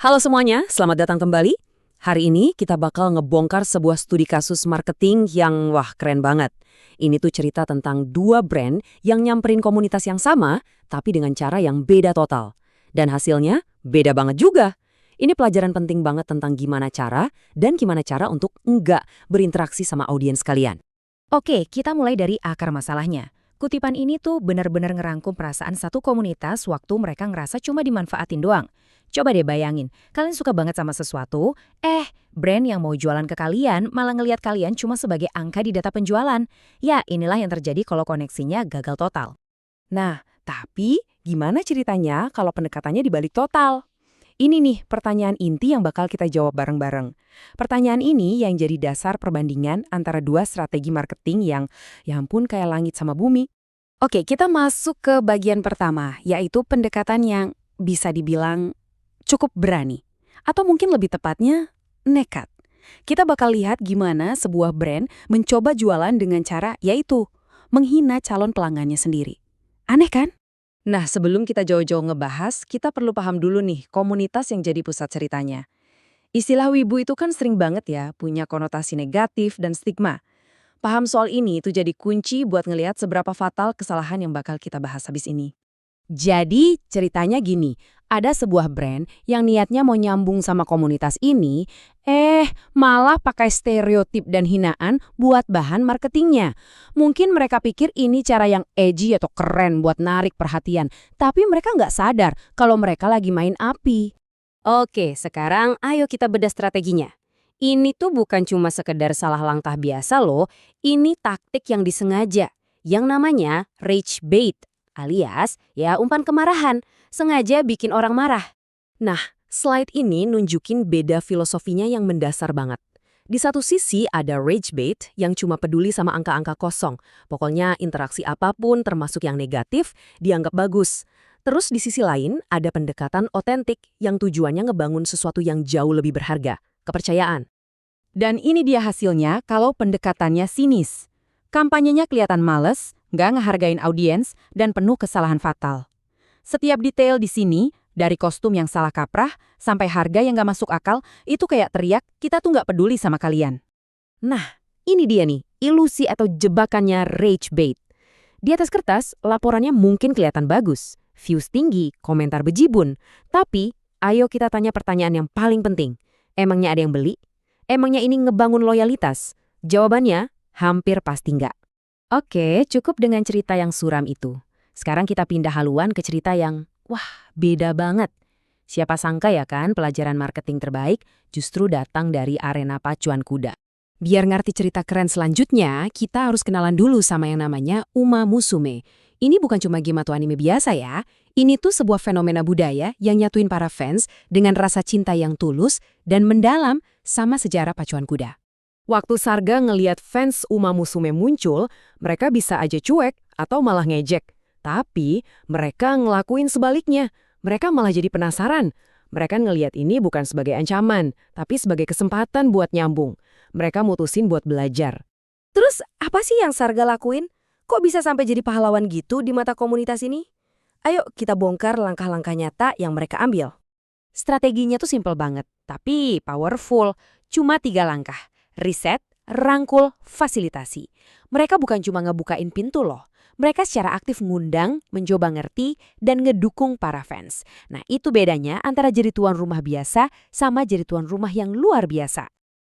Halo semuanya, selamat datang kembali. Hari ini kita bakal ngebongkar sebuah studi kasus marketing yang keren banget. Ini tuh cerita tentang dua brand yang nyamperin komunitas yang sama, tapi dengan cara yang beda total. Dan hasilnya beda banget juga. Ini pelajaran penting banget tentang gimana cara untuk enggak berinteraksi sama audiens kalian. Oke, kita mulai dari akar masalahnya. Kutipan ini tuh benar-benar ngerangkum perasaan satu komunitas waktu mereka ngerasa cuma dimanfaatin doang. Coba deh bayangin, kalian suka banget sama sesuatu, brand yang mau jualan ke kalian malah ngelihat kalian cuma sebagai angka di data penjualan. Ya, inilah yang terjadi kalau koneksinya gagal total. Nah, tapi gimana ceritanya kalau pendekatannya dibalik total? Ini nih pertanyaan inti yang bakal kita jawab bareng-bareng. Pertanyaan ini yang jadi dasar perbandingan antara dua strategi marketing yang, ya ampun kayak langit sama bumi. Oke, kita masuk ke bagian pertama, yaitu pendekatan yang bisa dibilang cukup berani. Atau mungkin lebih tepatnya, nekat. Kita bakal lihat gimana sebuah brand mencoba jualan dengan cara, yaitu menghina calon pelanggannya sendiri. Aneh kan? Nah, sebelum kita jauh-jauh ngebahas, kita perlu paham dulu nih komunitas yang jadi pusat ceritanya. Istilah wibu itu kan sering banget ya, punya konotasi negatif dan stigma. Paham soal ini itu jadi kunci buat ngelihat seberapa fatal kesalahan yang bakal kita bahas habis ini. Jadi ceritanya gini, ada sebuah brand yang niatnya mau nyambung sama komunitas ini, malah pakai stereotip dan hinaan buat bahan marketingnya. Mungkin mereka pikir ini cara yang edgy atau keren buat narik perhatian, tapi mereka nggak sadar kalau mereka lagi main api. Oke, sekarang ayo kita bedah strateginya. Ini tuh bukan cuma sekedar salah langkah biasa loh, ini taktik yang disengaja, yang namanya rage bait. Alias, ya umpan kemarahan, sengaja bikin orang marah. Nah, slide ini nunjukin beda filosofinya yang mendasar banget. Di satu sisi ada rage bait yang cuma peduli sama angka-angka kosong. Pokoknya interaksi apapun termasuk yang negatif dianggap bagus. Terus di sisi lain ada pendekatan otentik yang tujuannya ngebangun sesuatu yang jauh lebih berharga, kepercayaan. Dan ini dia hasilnya kalau pendekatannya sinis. Kampanyenya kelihatan males, nggak ngehargain audiens, dan penuh kesalahan fatal. Setiap detail di sini, dari kostum yang salah kaprah, sampai harga yang nggak masuk akal, itu kayak teriak, kita tuh nggak peduli sama kalian. Nah, ini dia nih, ilusi atau jebakannya rage bait. Di atas kertas, laporannya mungkin kelihatan bagus, views tinggi, komentar bejibun. Tapi, ayo kita tanya pertanyaan yang paling penting. Emangnya ada yang beli? Emangnya ini ngebangun loyalitas? Jawabannya, hampir pasti nggak. Oke, cukup dengan cerita yang suram itu. Sekarang kita pindah haluan ke cerita yang, beda banget. Siapa sangka ya kan pelajaran marketing terbaik justru datang dari arena pacuan kuda. Biar ngerti cerita keren selanjutnya, kita harus kenalan dulu sama yang namanya Uma Musume. Ini bukan cuma game atau anime biasa ya. Ini tuh sebuah fenomena budaya yang nyatuin para fans dengan rasa cinta yang tulus dan mendalam sama sejarah pacuan kuda. Waktu Sarga ngeliat fans Uma Musume muncul, mereka bisa aja cuek atau malah ngejek. Tapi mereka ngelakuin sebaliknya. Mereka malah jadi penasaran. Mereka ngeliat ini bukan sebagai ancaman, tapi sebagai kesempatan buat nyambung. Mereka mutusin buat belajar. Terus apa sih yang Sarga lakuin? Kok bisa sampai jadi pahlawan gitu di mata komunitas ini? Ayo kita bongkar langkah-langkah nyata yang mereka ambil. Strateginya tuh simple banget, tapi powerful. Cuma 3 langkah. Riset, rangkul, fasilitasi. Mereka bukan cuma ngebukain pintu loh. Mereka secara aktif ngundang, mencoba ngerti, dan ngedukung para fans. Nah itu bedanya antara jadi tuan rumah biasa sama jadi tuan rumah yang luar biasa.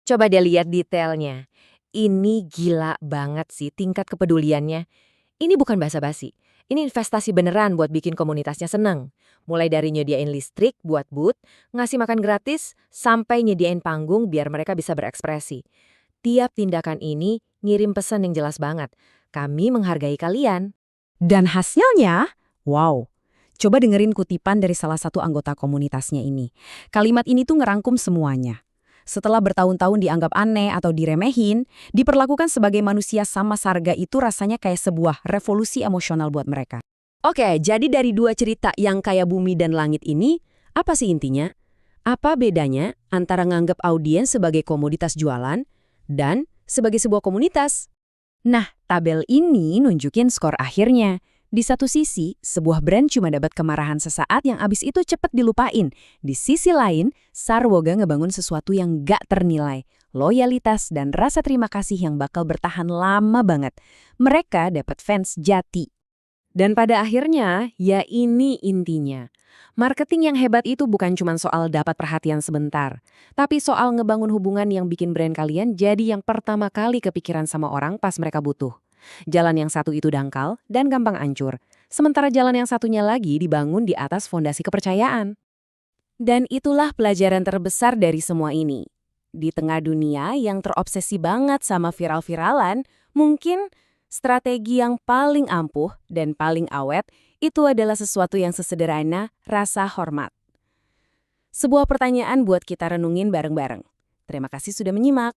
Coba deh lihat detailnya. Ini gila banget sih tingkat kepeduliannya. Ini bukan basa-basi. Ini investasi beneran buat bikin komunitasnya seneng. Mulai dari nyediain listrik buat booth, ngasih makan gratis, sampai nyediain panggung biar mereka bisa berekspresi. Tiap tindakan ini ngirim pesan yang jelas banget. Kami menghargai kalian. Dan hasilnya, wow. Coba dengerin kutipan dari salah satu anggota komunitasnya ini. Kalimat ini tuh ngerangkum semuanya. Setelah bertahun-tahun dianggap aneh atau diremehin, diperlakukan sebagai manusia sama Sarga itu rasanya kayak sebuah revolusi emosional buat mereka. Oke, jadi dari dua cerita yang kayak bumi dan langit ini, apa sih intinya? Apa bedanya antara nganggap audiens sebagai komoditas jualan dan sebagai sebuah komunitas? Nah, tabel ini nunjukin skor akhirnya. Di satu sisi, sebuah brand cuma dapat kemarahan sesaat yang abis itu cepet dilupain. Di sisi lain, Sarwoga ngebangun sesuatu yang gak ternilai. Loyalitas dan rasa terima kasih yang bakal bertahan lama banget. Mereka dapat fans jati. Dan pada akhirnya, ya ini intinya. Marketing yang hebat itu bukan cuma soal dapat perhatian sebentar, tapi soal ngebangun hubungan yang bikin brand kalian jadi yang pertama kali kepikiran sama orang pas mereka butuh. Jalan yang satu itu dangkal dan gampang hancur, sementara jalan yang satunya lagi dibangun di atas fondasi kepercayaan. Dan itulah pelajaran terbesar dari semua ini. Di tengah dunia yang terobsesi banget sama viral-viralan, mungkin strategi yang paling ampuh dan paling awet itu adalah sesuatu yang sesederhana rasa hormat. Sebuah pertanyaan buat kita renungin bareng-bareng. Terima kasih sudah menyimak.